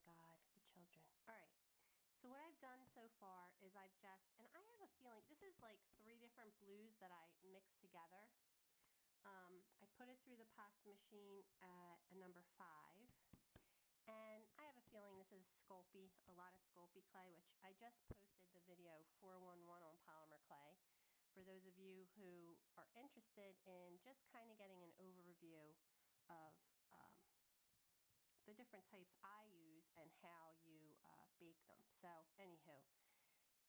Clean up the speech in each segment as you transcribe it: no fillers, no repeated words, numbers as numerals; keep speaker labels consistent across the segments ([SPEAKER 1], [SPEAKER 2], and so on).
[SPEAKER 1] God, the children. All right. So what I've done so far is and I have a feeling, this is like 3 different blues that I mixed together. I put it through the pasta machine at a number 5. And I have a feeling this is Sculpey, a lot of Sculpey clay, which I just posted the video 411 on Polymer clay. For those of you who are interested in just kind of getting an overview of the different types I use and how you bake them. So anywho,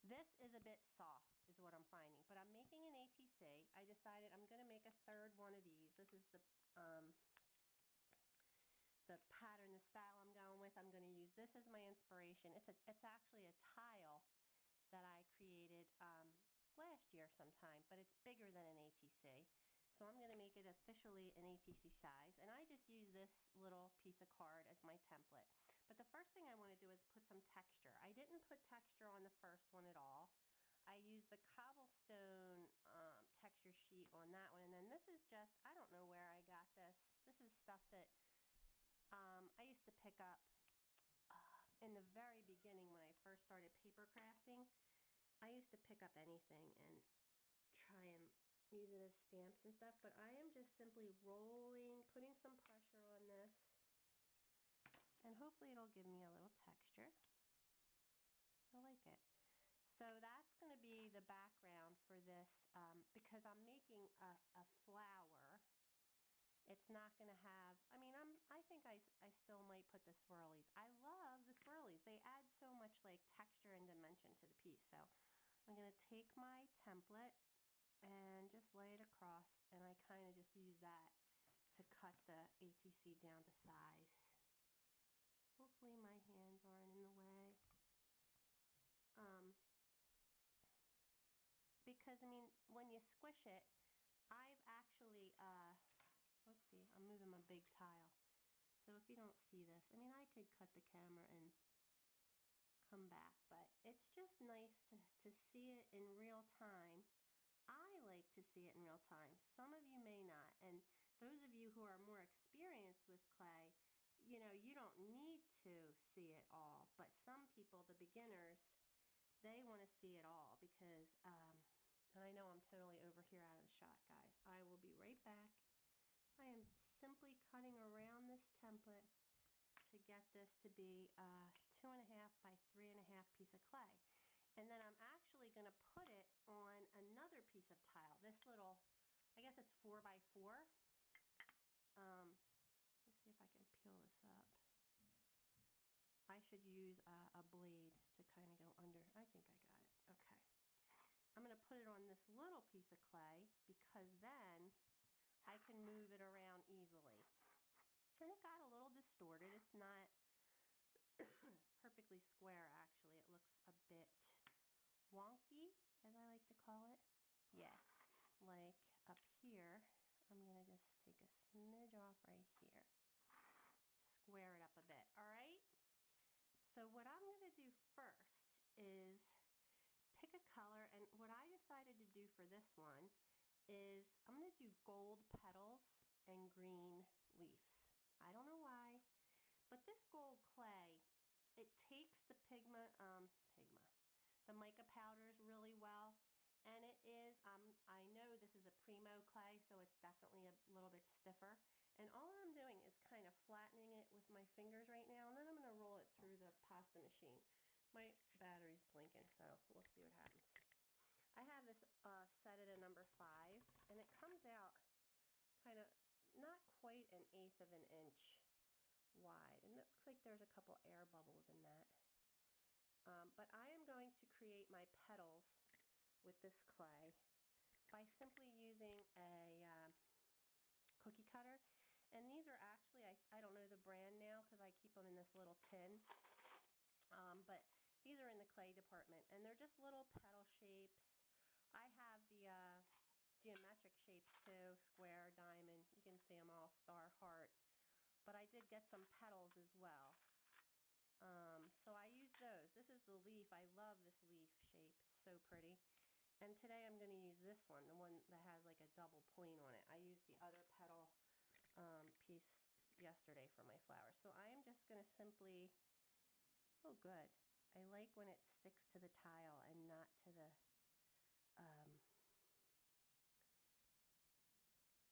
[SPEAKER 1] this is a bit soft is what I'm finding, but I'm making an ATC. I decided I'm going to make a 3rd one of these. This is the pattern, the style I'm going with. I'm going to use this as my inspiration. It's actually a tile that I created last year sometime, but it's bigger than an ATC. So I'm going to make it officially an ATC size, and I just use this little piece of card as my template. But the first thing I want to do is put some texture. I didn't put texture on the first one at all. I used the cobblestone texture sheet on that one, and then this is just, I don't know where I got this. This is stuff that I used to pick up in the very beginning when I first started paper crafting. I used to pick up anything and try and use it as stamps and stuff, but I am just simply rolling, putting some pressure on this, and hopefully it'll give me a little texture. I like it. So that's going to be the background for this because I'm making a flower. It's not going to have, I mean, I think I still might put the swirlies. I love the swirlies. They add so much like texture and dimension to the piece. So I'm going to take my template and just lay it across, and I kind of just use that to cut the ATC down to size. Hopefully my hands aren't in the way. Because, I mean, when you squish it, I've actually, whoopsie, I'm moving my big tile. So if you don't see this, I mean, I could cut the camera and come back, but it's just nice to see it in real time. I like to see it in real time. Some of you may not, and those of you who are more experienced with clay, you know, you don't need to see it all, but some people, the beginners, they want to see it all because, and I know I'm totally over here out of the shot, guys. I will be right back. I am simply cutting around this template to get this to be a 2.5 by 3.5 piece of clay. And then I'm actually going to put it on another piece of tile. This little, I guess it's 4 by 4. Let me see if I can peel this up. I should use a blade to kind of go under. I think I got it. Okay. I'm going to put it on this little piece of clay because then I can move it around easily. And it got a little distorted. It's not perfectly square, actually. It looks a bit wonky, as I like to call it. Yeah, like up here, I'm going to just take a smidge off right here. Square it up a bit, all right? So what I'm going to do first is pick a color, and what I decided to do for this one is I'm going to do gold petals and green leaves. I don't know why, but this gold clay, it takes the the mica powders really well, and it is, I know this is a Primo clay, so it's definitely a little bit stiffer, and all I'm doing is kind of flattening it with my fingers right now, and then I'm going to roll it through the pasta machine. My battery's blinking, so we'll see what happens. I have this set at a number 5, and it comes out kind of not quite 1/8 of an inch wide, and it looks like there's a couple air bubbles in that. But I am going to create my petals with this clay by simply using a cookie cutter, and these are actually, I don't know the brand now because I keep them in this little tin, but these are in the clay department, and they're just little petal shapes. I have the geometric shapes too, square, diamond, you can see them all, star, heart, but I did get some petals as well. So I use those. This is the leaf. I love this leaf shape. It's so pretty. And today I'm going to use this one, the one that has like a double point on it. I used the other petal piece yesterday for my flowers. So I am just going to simply Oh, good. I like when it sticks to the tile and not to the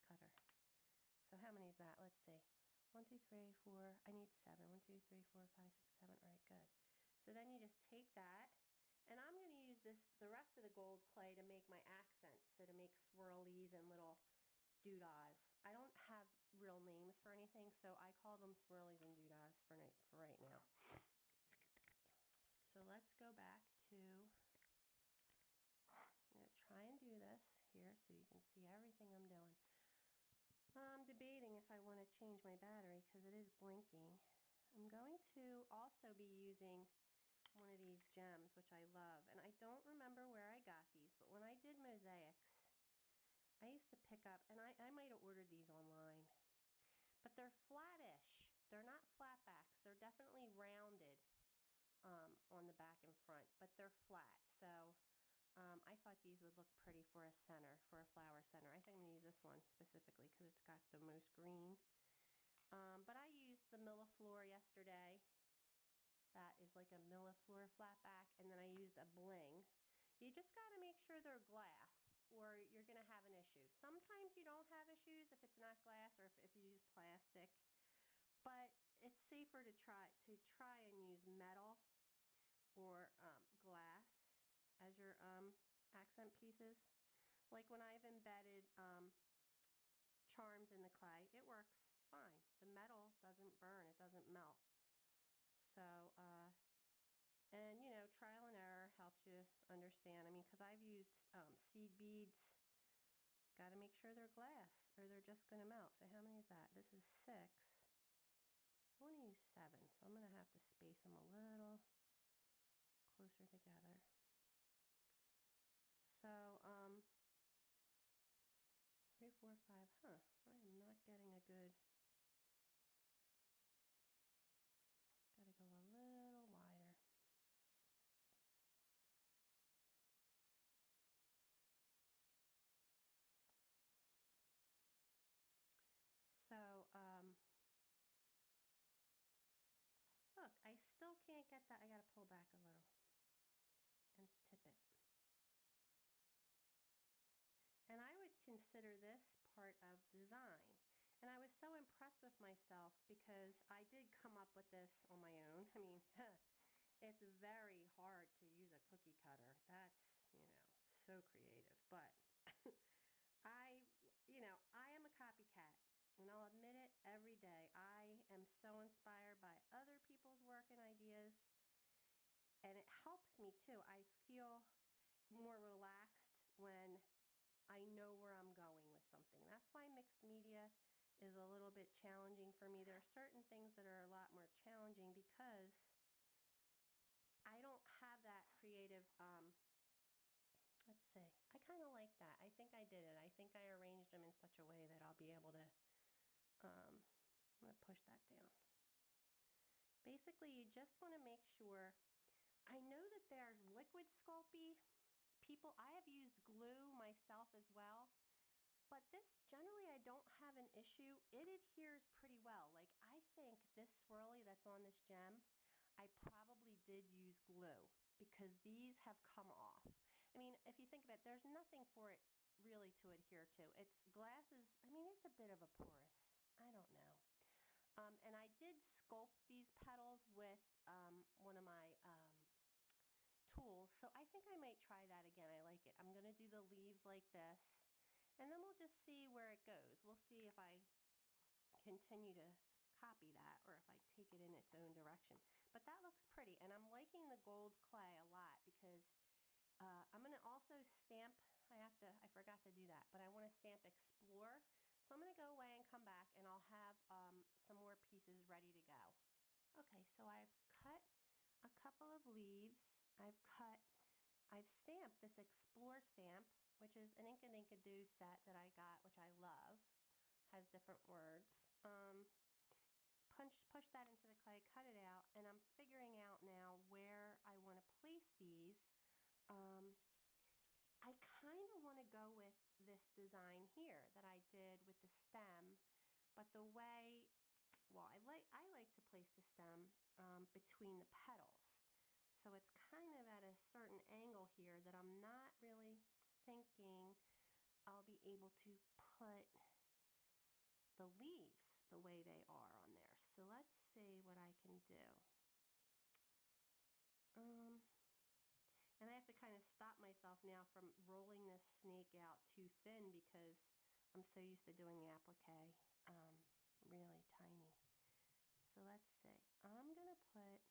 [SPEAKER 1] cutter. So how many is that? Let's see. 1, 2, 3, 4. I need 7. 1, 2, 3, 4, 5, 6, 7. All right, good. So then you just take that, and I'm going to use the rest of the gold clay to make my accents, so to make swirlies and little doodahs. I don't have real names for anything, so I call them swirlies and doodahs for right now. So let's go back to, I'm going to try and do this here so you can see everything I'm doing. I'm debating if I want to change my battery because it is blinking. I'm going to also be using one of these gems, which I love, and I don't remember where I got these, but when I did mosaics, I used to pick up, and I might have ordered these online, but they're flattish. They're not flatbacks. They're definitely rounded on the back and front, but they're flat. So I thought these would look pretty for a center, for a flower center. I think I'm going to use this one specifically because it's got the most green. But I used the Millefleur yesterday. That is like a Millefleur flatback, and then I used a bling. You just got to make sure they're glass or you're going to have an issue. Sometimes you don't have issues if it's not glass or if you use plastic, but it's safer to try and use metal or glass as your accent pieces. Like when I've embedded charms in the clay, it works fine. The metal doesn't burn, it doesn't melt. So, and you know, trial and error helps you understand. I mean, because I've used seed beads, got to make sure they're glass or they're just going to melt. So how many is that? This is 6. I want to use 7, so I'm going to have to space them a little closer together. So, 3, 4, 5, huh, I am not getting a good, gotta go a little wider. So, look, I still can't get that. I gotta pull back a little and tip it. And I would consider this part of design. And I was so impressed with myself because I did come up with this on my own. I mean, it's very hard to use a cookie cutter. That's, you know, so creative. But I am a copycat. And I'll admit it every day. I am so inspired by other people's work and ideas. And it helps me too. I feel more relaxed when I know where I'm going with something. That's why mixed media is a little bit challenging for me. There are certain things that are a lot more challenging because I don't have that creative, let's see, I kind of like that. I think I did it. I think I arranged them in such a way that I'll be able to, I'm going to push that down. Basically, you just want to make sure, I know that there's liquid Sculpey. I have used glue myself as well, but this generally I don't have an issue. It adheres pretty well. Like I think this swirly that's on this gem, I probably did use glue because these have come off. I mean, if you think of it, there's nothing for it really to adhere to. It's glasses, I mean, it's a bit of a porous, I don't know. And I did sculpt these petals with one of my tools. So I think I might try that again. I like it. I'm going to do the leaves like this, and then we'll just see where it goes. We'll see if I continue to copy that or if I take it in its own direction. But that looks pretty, and I'm liking the gold clay a lot because I'm going to also stamp. I forgot to do that, but I want to stamp Explore. So I'm going to go away and come back, and I'll have some more pieces ready to go. Okay, so I've cut a couple of leaves. I've stamped this Explore stamp, which is an Inka set that I got, which I love. Has different words. Push that into the clay, cut it out, and I'm figuring out now where I want to place these. I kind of want to go with this design here that I did with the stem, but the way, well, I like to place the stem between the petals. So it's kind of at a certain angle here that I'm not really thinking I'll be able to put the leaves the way they are on there. So let's see what I can do. And I have to kind of stop myself now from rolling this snake out too thin because I'm so used to doing the applique really tiny. So let's see. I'm going to put,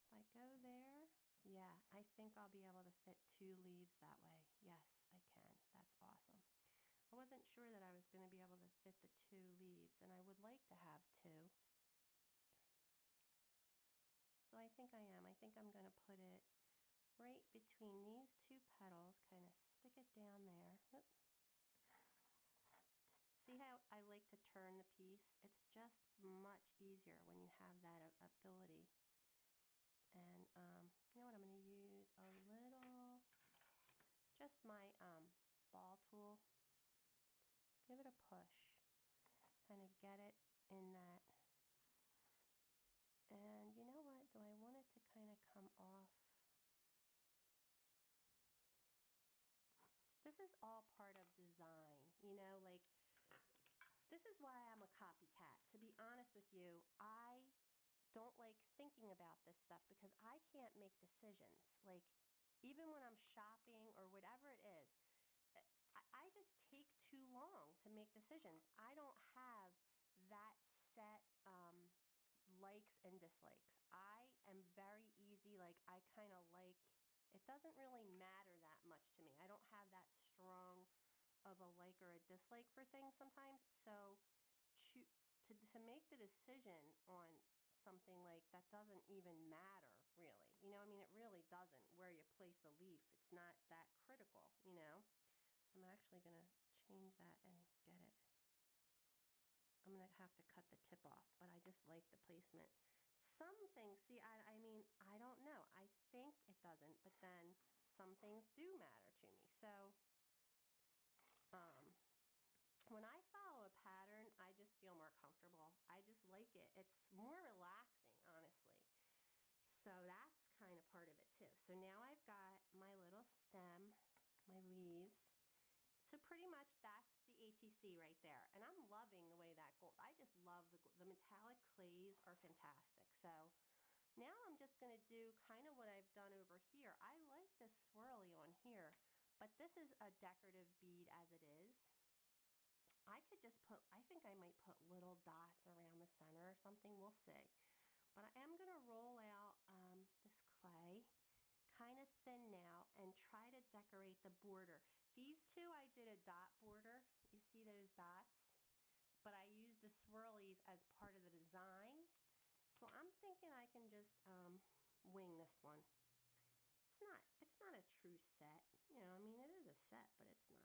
[SPEAKER 1] if I go there, yeah, I think I'll be able to fit 2 leaves that way. Yes, I can. That's awesome. I wasn't sure that I was going to be able to fit the 2 leaves, and I would like to have 2. So I think I am. I think I'm going to put it right between these 2 petals, kind of stick it down there. Oop. See how I like to turn the piece? It's just much easier when you have that ability. And you know what, I'm going to use a little, just my ball tool. Give it a push, kind of get it in that. And you know what, do I want it to kind of come off? This is all part of design, you know, like this is why I'm a copycat. To be honest with you, I don't like thinking about this stuff because I can't make decisions. Like even when I'm shopping or whatever it is, I just take too long to make decisions. I don't have that set likes and dislikes. I am very easy, like I kind of like, it doesn't really matter that much to me. I don't have that strong of a like or a dislike for things sometimes. So to make the decision on something like that doesn't even matter really. You know, I mean, it really doesn't where you place the leaf. It's not that critical, you know. I'm actually going to change that and get it. I'm going to have to cut the tip off, but I just like the placement. Some things, see, I mean, I don't know. I think it doesn't, but then some things do matter to me. So when I follow a pattern, I just feel more comfortable. I just like it. It's more relaxing, honestly. So that's kind of part of it too. So now I've got my little stem, my leaves. So pretty much that's the ATC right there. And I'm loving the way that gold. I just love the metallic clays are fantastic. So now I'm just going to do kind of what I've done over here. I like this swirly on here, but this is a decorative bead as it is. I could just put, I think I might put little dots around the center or something. We'll see. But I am going to roll out this clay kind of thin now and try to decorate the border. These two I did a dot border. You see those dots? But I used the swirlies as part of the design. So I'm thinking I can just wing this one. It's not a true set. You know, I mean, it is a set, but it's not.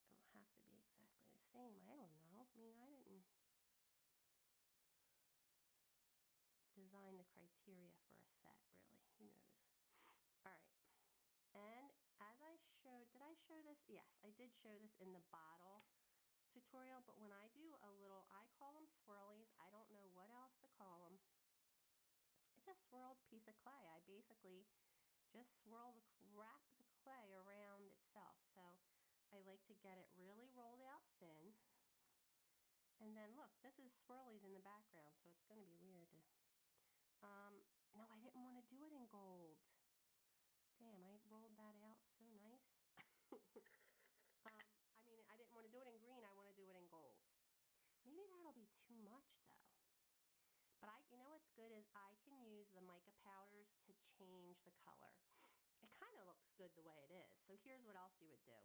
[SPEAKER 1] It don't have to be exactly the same. I don't know. I mean, I didn't design the criteria for a set, really. Who knows? All right. And as I showed, did I show this? Yes, I did show this in the bottle tutorial, but when I do a little, I call them swirlies. I don't know what else to call them. It's a swirled piece of clay. I basically just wrap the clay around itself. So I like to get it really rolled out thin. And then look, this is swirlies in the background, so it's going to be weird to... no, I didn't want to do it in gold. Damn, I rolled that out so nice. I mean, I didn't want to do it in green. I want to do it in gold. Maybe that'll be too much, though. But you know what's good is I can use the mica powders to change the color. It kind of looks good the way it is. So here's what else you would do.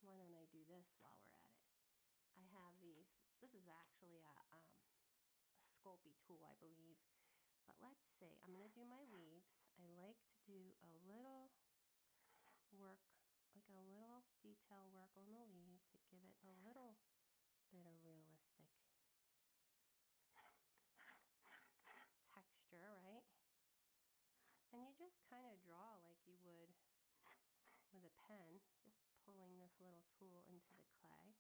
[SPEAKER 1] Why don't I do this while we're at it? I have these. This is actually a Sculpey tool, I believe. But let's see. I'm going to do my leaves. I like to do a little work, like a little detail work on the leaf to give it a little bit of realistic texture, right? And you just kind of draw like you would with a pen, just pulling this little tool into the clay.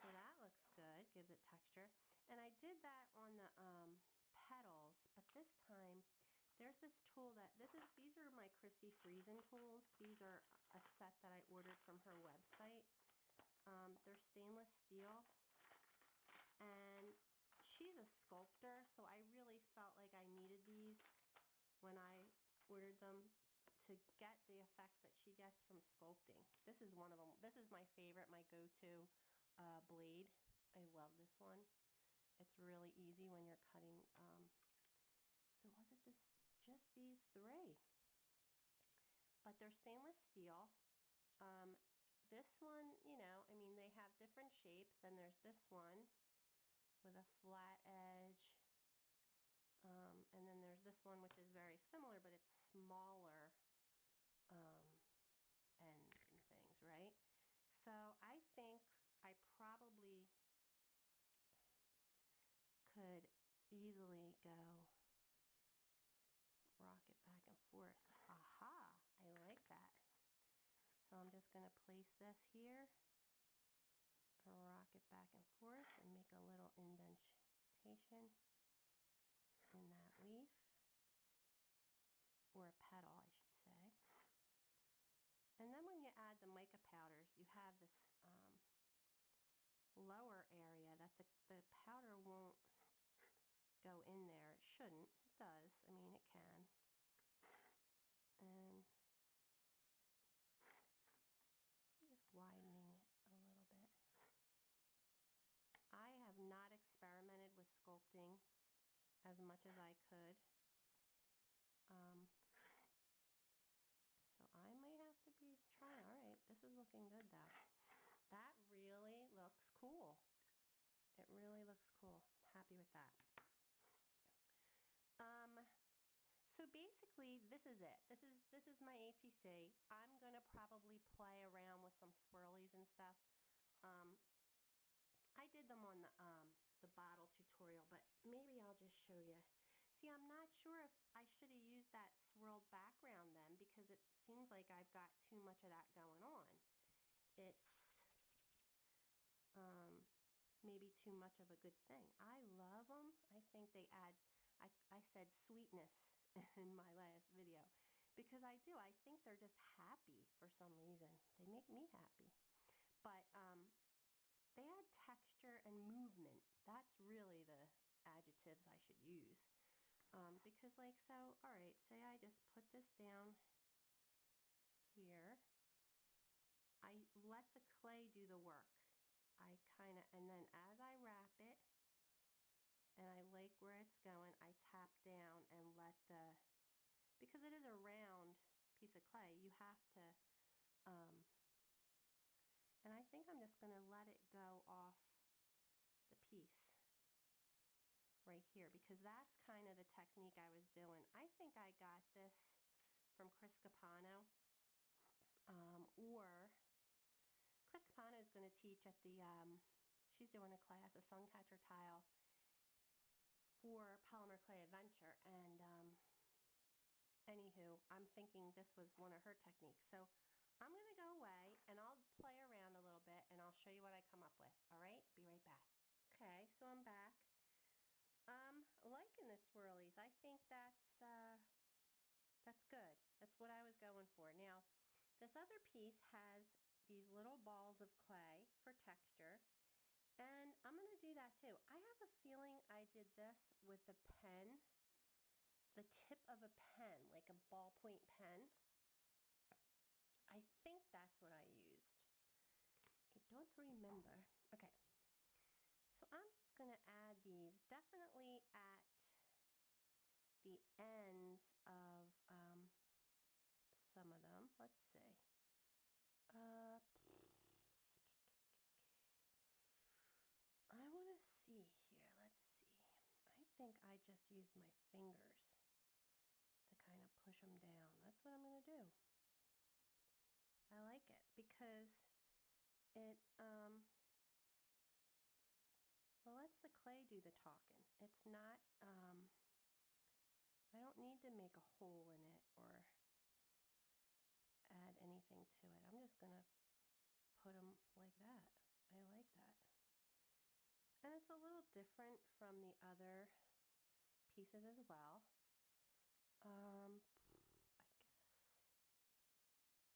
[SPEAKER 1] So that looks good, gives it texture. And I did that on the petals, but this time there's this tool that these are my Christy Friesen tools. These are a set that I ordered from her website. They're stainless steel, and she's a sculptor, so I really felt like I needed these when I ordered them to get the effects that she gets from sculpting. This is one of them. This is my favorite, my go-to blade. I love this one. It's really easy when you're cutting. So was it just these three? But they're stainless steel. This one, you know, I mean, they have different shapes. Then there's this one with a flat edge. And then there's this one, which is very similar, but it's smaller ends and things, right? So I think I probably could easily go rock it back and forth. Aha, I like that. So I'm just going to place this here, rock it back and forth, and make a little indentation in that leaf, or a petal, I should say. And then when you add the mica powders, you have this lower area that the powder won't go in there. It shouldn't. It does. I mean, it can. And just widening it a little bit. I have not experimented with sculpting as much as I could. So I may have to be trying. All right, this is looking good though. That really looks cool. It really looks cool. I'm happy with that. So basically, this is it. This is my ATC. I'm gonna probably play around with some swirlies and stuff. I did them on the bottle tutorial, but maybe I'll just show you. See, I'm not sure if I should have used that swirled background then, because it seems like I've got too much of that going on. It's maybe too much of a good thing. I love them. I think they add, I said sweetness in my last video, because I do. I think they're just happy for some reason. They make me happy. But they add texture and movement. That's really the adjectives I should use. Because like so, all right, say I just put this down here. I let the clay do the work. I kind of, and then as I wrap it, and I like where it's going, I tap down and let because it is a round piece of clay, you have to, and I think I'm just going to let it go off the piece right here, because that's kind of the technique I was doing. I think I got this from Chris Capano, or Chris Capano is going to teach at the, she's doing a class, a Suncatcher tile for Polymer Clay Adventure, and anywho, I'm thinking this was one of her techniques. So I'm going to go away and I'll play around a little bit and I'll show you what I come up with. All right, be right back. Okay, so I'm back. Liking the swirlies. I think that's good. That's what I was going for. Now, this other piece has these little balls of clay for texture, and I'm going to do that too. I have a feeling I did this with a pen, the tip of a pen, like a ballpoint pen. I think that's what I used. I don't remember. Okay. So I'm just going to add these definitely at the ends of some of them. Let's see. I want to see here. Let's see. I think I just used my fingers to kind of push them down. That's what I'm going to do. I like it because it well, lets the clay do the talking. It's not I don't need to make a hole in it or add anything to it. I'm just going to put them like that. I like that. And it's a little different from the other pieces as well. I guess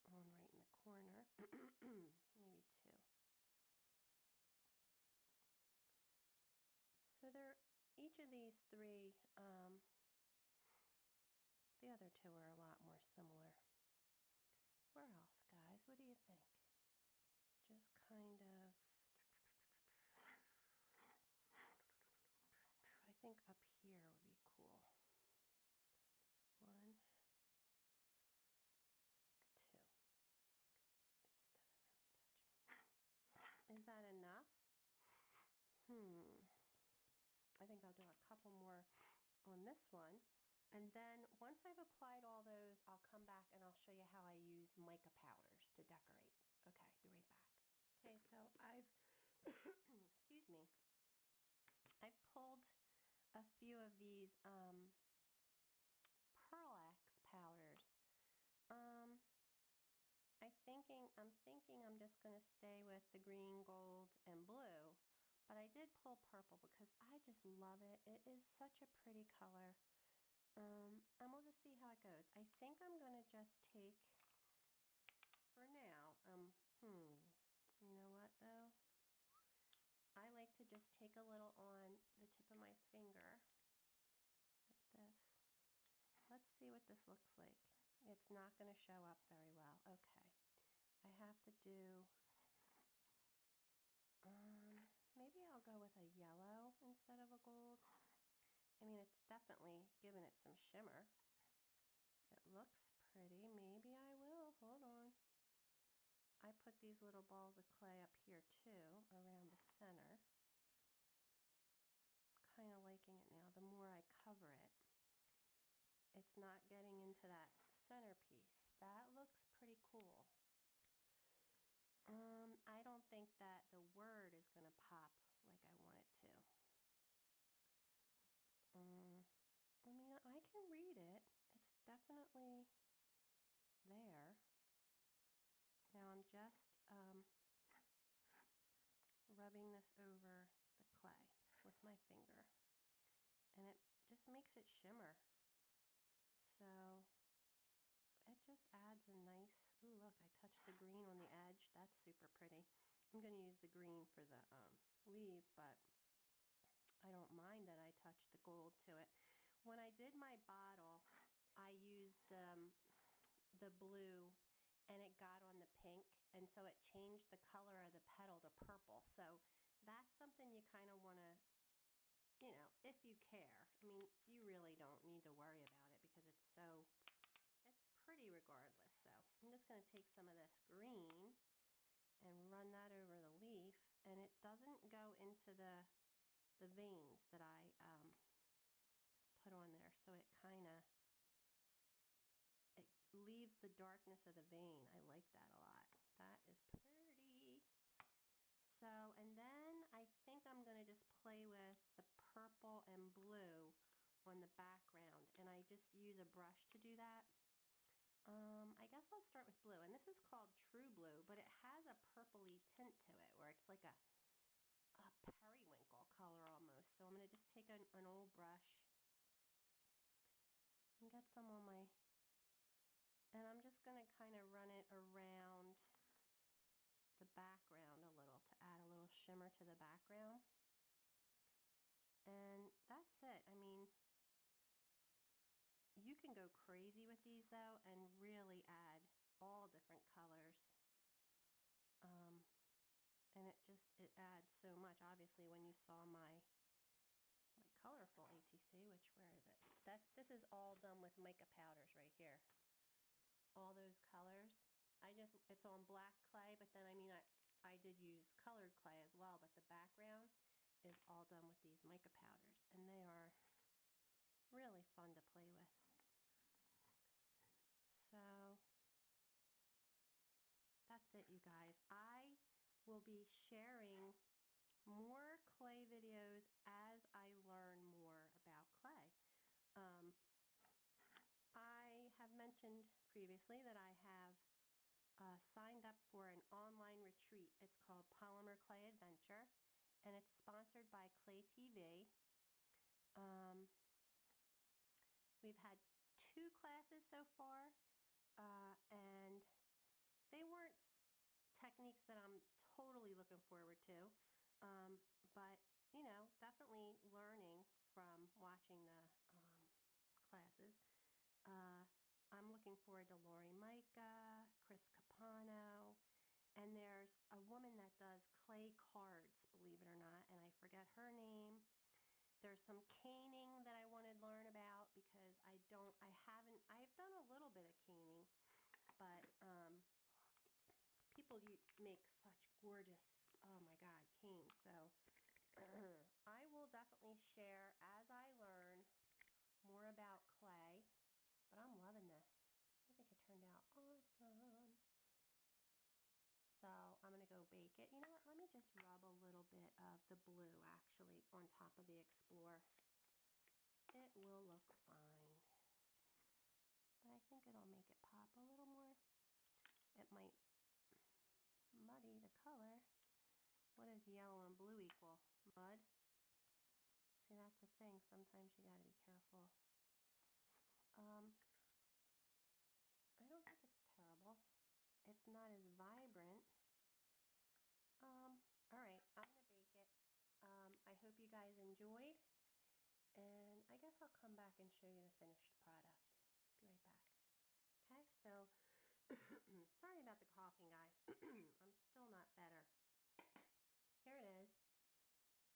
[SPEAKER 1] one right in the corner, maybe two. So each of these three, the other two are a lot more similar. Where else, guys? What do you think? Just kind of, I think up here would be cool. 1, 2. Oops, doesn't really touch. Is that enough? I think I'll do a couple more on this one. And then once I've applied all those, I'll come back and I'll show you how I use mica powders to decorate. Okay, be right back. Okay, so I've, excuse me, I've pulled a few of these Pearl X powders. I'm thinking I'm just going to stay with the green, gold, and blue. But I did pull purple because I just love it. It is such a pretty color. And we'll just see how it goes. I think I'm going to just take, for now, you know what though? I like to just take a little on the tip of my finger, like this. Let's see what this looks like. It's not going to show up very well. Okay. I have to do, maybe I'll go with a yellow instead of a gold. I mean, it's definitely giving it some shimmer. It looks pretty. Maybe I will. Hold on. I put these little balls of clay up here too, around the center. Kind of liking it now. The more I cover it, it's not getting into that centerpiece. That looks pretty cool. I don't think that the word is going to pop like I want it to. I mean, I can read it. It's definitely there. Now I'm just rubbing this over the clay with my finger, and it just makes it shimmer. So it just adds a nice, ooh, look, I touched the green on the edge. That's super pretty. I'm going to use the green for the leaf, but I don't mind that I touched the gold to it. When I did my bottle, I used the blue, and it got on the pink, and so it changed the color of the petal to purple. So that's something you kind of want to, you know, if you care. I mean, you really don't need to worry about it because it's pretty regardless. So I'm just going to take some of this green and run that over the leaf, and it doesn't go into the veins that I put on there, so it kind of, it leaves the darkness of the vein. I like that a lot. That is pretty. So, and then I think I'm going to just play with the purple and blue on the background, and I just use a brush to do that. I guess I'll start with blue, and this is called True Blue, but it has a purpley tint to it where it's like a periwinkle color almost. So I'm going to just take an old brush and get some on my, and I'm just going to kind of run it around the background a little to add a little shimmer to the background. And that's it. I mean, you can go crazy with these though and really add all different colors. And it adds so much. Obviously, when you saw my colorful ATC, which, where is it? This is all done with mica powders right here. All those colors. It's on black clay, but then I mean, I did use colored clay as well, but the background is all done with these mica powders, and they are really fun to play with. So that's it, you guys. I will be sharing more clay videos as I learn more about clay. I have mentioned previously that I have signed up for an online retreat. It's called Polymer Clay Adventure, and it's sponsored sponsored by Clay TV. We've had 2 classes so far, and they weren't techniques that I'm totally looking forward to, but you know, definitely learning from watching the classes. I'm looking forward to Lori Micah, Chris Capano, and there's a woman that does clay cards, believe it or not, and I forget her name. There's some caning that I want to learn about because I've done a little bit of caning, but people make such gorgeous, oh my God, canes. So I will definitely share as I learn more about clay, but I'm loving this. I think it turned out awesome. So I'm going to go bake it. You know what? Let me just rub a little bit of the blue actually on top of the Explore. It will look fine. But I think it'll make it pop a little more. It might muddy the color. What does yellow and blue equal? Mud? See, that's the thing. Sometimes you got to be careful. I don't think it's terrible. It's not as vibrant. All right, I'm going to bake it. I hope you guys enjoyed, and I guess I'll come back and show you the finished product. Be right back. Okay, so sorry about the coughing, guys. I'm still not better. Here it is.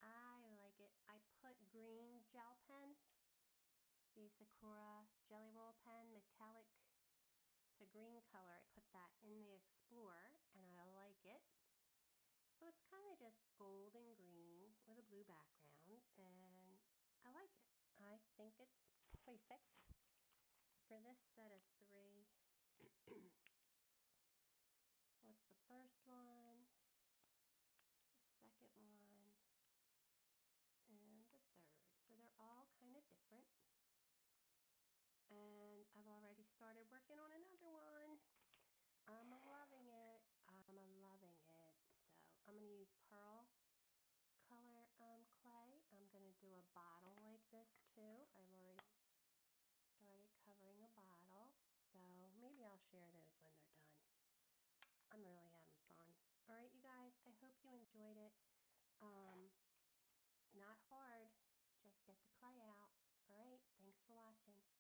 [SPEAKER 1] I like it. I put green gel pen, the Sakura Jelly Roll pen, metallic. It's a green color. I put that in the Explorer, and I like it. So it's kind of just golden green with a blue background, and I like it. I think it's perfect for this set of 3. What's the first one, the second one, and the third? So they're all kind of different. And I've already started working on another one. I'm loving it. I'm loving it. So I'm going to use pearl color clay. I'm going to do a bottle like this too. I've already started covering a bottle. So maybe I'll share those when they're done. I'm really having fun. All right, you guys, I hope you enjoyed it.